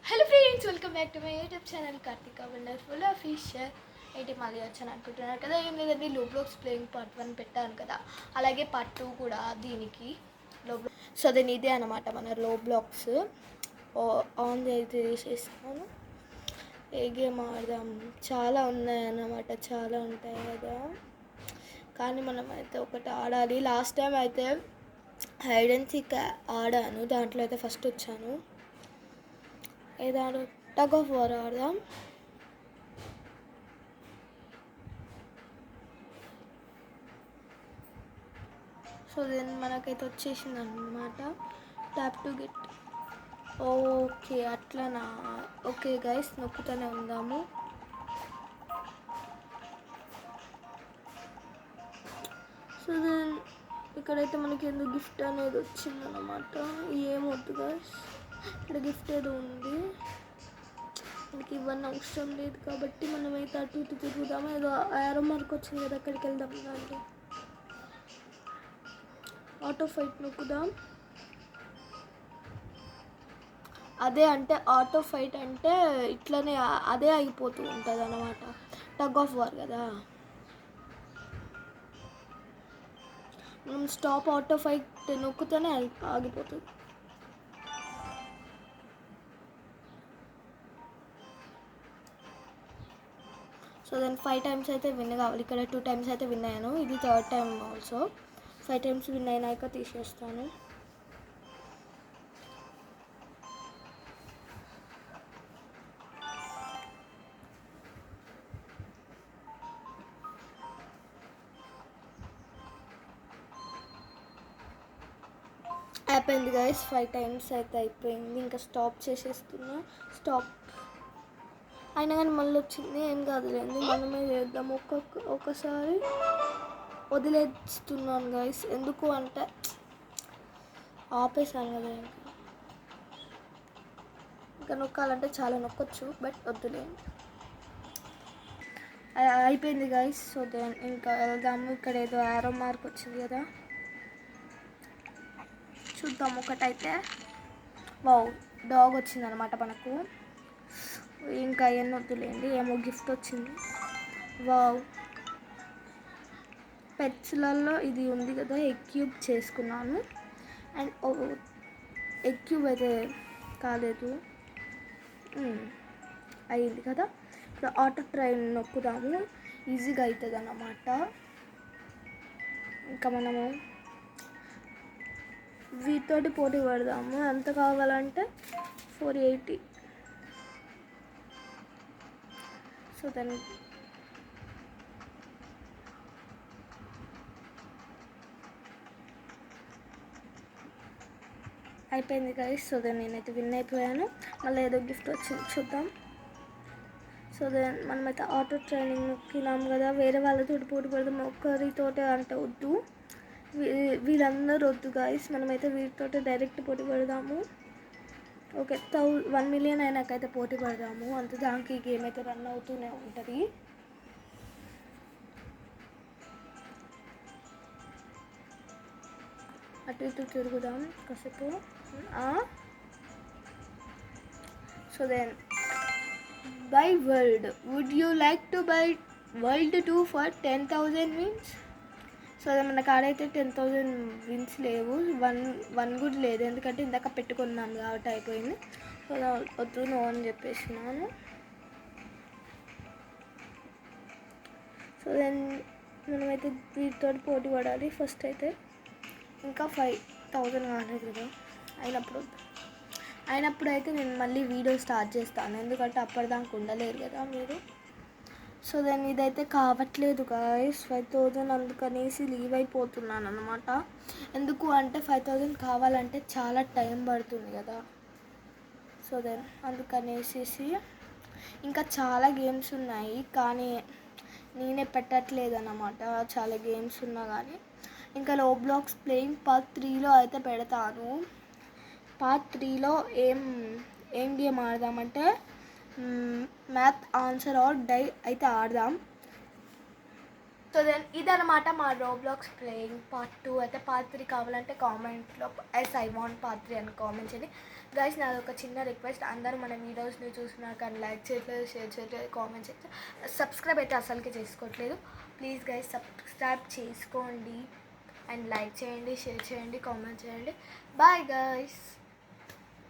Hello friends, welcome back to my YouTube channel Karthika wonderful official. అయితే మళ్ళీ వచ్చాను అనుకుంటున్నారు కదా. ఏం లేదండి, లోబ్లాక్స్ ప్లేయింగ్ పార్ట్ 1 పెట్టాను కదా, అలాగే పార్ట్ 2 కూడా దీనికి లోబ్లాక్స్. సో దెన్ ఇదే అనమాట మన లోబ్లాక్స్. ఆన్ అయితే చేసేస్తాను. ఏ గేమ్ ఆడదాం, చాలా ఉన్నాయన్నమాట, చాలా ఉంటాయి కదా, కానీ మనం అయితే ఒకటి ఆడాలి. లాస్ట్ టైం అయితే హైడ్ అండ్ సీక్ ఆడాను, దాంట్లో అయితే ఫస్ట్ వచ్చాను. ఏదాడు టగ్ ఆఫ్ వార్ ఆడదాం. సో దెన్ మనకైతే వచ్చేసింది అనమాట ట్యాప్ టు గెట్. ఓకే అట్లనా, ఓకే గైస్ నొక్కుతూనే ఉందాము. సో దెన్ ఇక్కడైతే మనకి ఎందుకు గిఫ్ట్ అనేది వచ్చిందన్నమాట. ఏమొద్దు గైస్, ఇక్కడ గిఫ్ట్ ఏదో ఉంది, మనకి ఇవన్నీ అవసరం లేదు కాబట్టి మనమైతే అటు ఇటు తిరుగుదాము. ఏదో ఆరో మార్క్ వచ్చింది కదా, అక్కడికి వెళ్దాం. దాంట్లో ఆటో ఫైట్ నొక్కుదాం. అదే అంటే ఆటో ఫైట్ అంటే ఇట్లనే అదే అయిపోతూ ఉంటుంది అన్నమాట. టగ్ ఆఫ్ వార్ కదా, మనం స్టాప్ ఆటో ఫైట్ నొక్కుతూనే ఆగిపోతుంది. సో దెన్ 5 టైమ్స్ అయితే విన్ కావాలి. ఇక్కడ 2 టైమ్స్ అయితే విన్ అయ్యాను, ఇది 3rd time also. 5 times win అయినాక తీసేస్తాను. అయిపోయింది గైస్, 5 టైమ్స్ అయితే అయిపోయింది. ఇంకా స్టాప్ చేసేస్తున్నా. స్టాప్ అయినా కానీ మళ్ళీ వచ్చింది, ఏం కాదులేండి, మనమే చేద్దాం. ఒకసారి వదిలేస్తున్నాను గైస్, ఎందుకు అంటే ఆపేసాను కదా. ఇంకా నొక్కాలంటే చాలా నొక్కొచ్చు, బట్ వద్దులేండి. అయిపోయింది గైస్. సో దెన్ ఇంకా వెళ్దాము. ఇక్కడ ఏదో ఆరో మార్క్ వచ్చింది కదా, చూద్దాం. ఒకటైతే వావ్, డాగ్ వచ్చిందనమాట మనకు. ఇంకా ఎన్ని వద్దులేండి, ఏమో గిఫ్ట్ వచ్చింది. వావ్, పెట్స్లలో ఇది ఉంది కదా, ఎక్యూబ్ చేసుకున్నాను. అండ్ ఎక్యూబ్ అయితే కాలేదు, అయ్యింది కదా. ఇప్పుడు ఆటో ట్రైన్ నొక్కుదాము, ఈజీగా అవుతుంది అన్నమాట. ఇంకా మనము వీటితోటి పోటీ పడదాము. ఎంత కావాలంటే 480. సో దాన్ని అయిపోయింది గైస్. సో దెన్ నేనైతే విన్ అయిపోయాను. మళ్ళీ ఏదో గిఫ్ట్ వచ్చింది, చూద్దాం. సో దెన్ మనమైతే ఆటో ట్రైనింగ్ నొక్కినాం కదా, వేరే వాళ్ళతో పోటీ పడదాం. ఒక్కరితోటే అంటే వద్దు, వీళ్ళందరూ వద్దు గైస్, మనమైతే వీటితో డైరెక్ట్ పోటీ పడదాము. ఓకే, 1 మిలియన్ అయినాకైతే పోటీ పడదాము. అంత దానికి గేమ్ అయితే రన్ అవుతూనే ఉంటుంది. అటు ఇటు తిరుగుదాం కాసేపు. So then buy world, would you like to buy world 2 for 10,000 wins? సో మన కాడైతే 10,000 విన్స్ లేవు, వన్ కూడా లేదు, ఎందుకంటే ఇందాక పెట్టుకున్నాను కాబట్టి అయిపోయింది. సో వద్దు, నో అని చెప్పేసినాను. సో దెన్ మనమైతే వీటితో పోటీ పడాలి ఫస్ట్ అయితే. ఇంకా 5,000 కాలేదు కదా, అయినప్పుడు అయితే నేను మళ్ళీ వీడియో స్టార్ట్ చేస్తాను, ఎందుకంటే అప్పటిదాకా ఉండలేరు కదా మీరు. సో దెన్ ఇదైతే కావట్లేదు గాయస్, 5,000, అందుకనేసి లీవ్ అయిపోతున్నాను అనమాట. ఎందుకు అంటే 5,000 కావాలంటే చాలా టైం పడుతుంది కదా. సో దెన్ అందుకనేసి ఇంకా చాలా గేమ్స్ ఉన్నాయి, కానీ నేనే పెట్టట్లేదు అన్నమాట. చాలా గేమ్స్ ఉన్నా కానీ ఇంకా లోబ్లాక్స్ ప్లేయింగ్ పార్ట్ 3లో అయితే పెడతాను. పార్ట్ 3లో ఏం గేమ్ ఆడదామంటే మ్యాథ్ ఆన్సర్ ఆర్ డై అయితే ఆడదాం. సో దెన్ ఇదనమాట మా రోబ్లాక్స్ ప్లేయింగ్ పార్ట్ 2. అయితే పార్ట్ 3 కావాలంటే కామెంట్లో ఐ వాంట్ పార్ట్ 3 అని కామెంట్ చేయండి గైస్. నాది ఒక చిన్న రిక్వెస్ట్, అందరూ మన వీడియోస్ని చూసినా కానీ లైక్ చేయట్లేదు, షేర్ చేయట్లేదు, కామెంట్ చేయట్లేదు, సబ్స్క్రైబ్ అయితే అసలుకి చేసుకోవట్లేదు. ప్లీజ్ గైస్ సబ్స్క్రైబ్ చేసుకోండి అండ్ లైక్ చేయండి, షేర్ చేయండి, కామెంట్ చేయండి. Bye guys.